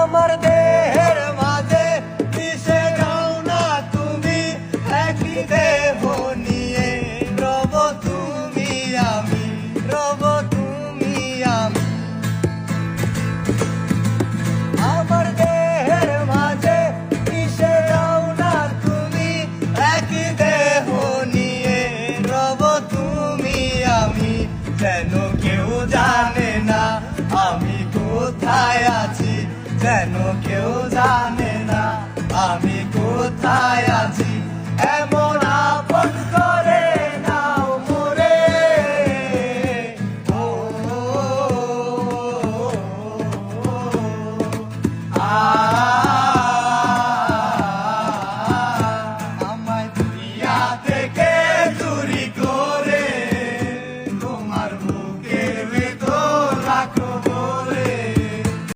আমার দেহের মাঝে মিশে যাও না তুমি, একই দেহ নিয়ে রব তুমি আমি, রব তুমি আমি। আমার দেহের মাঝে মিশে যাও না তুমি, একই দেহ নিয়ে রব তুমি আমি। যেন কেউ জানে না আমি কোথায় আছি, যেন কেউ জানে না আমি কোথায় আছি। এমন আপন করে নাও মোরে, ও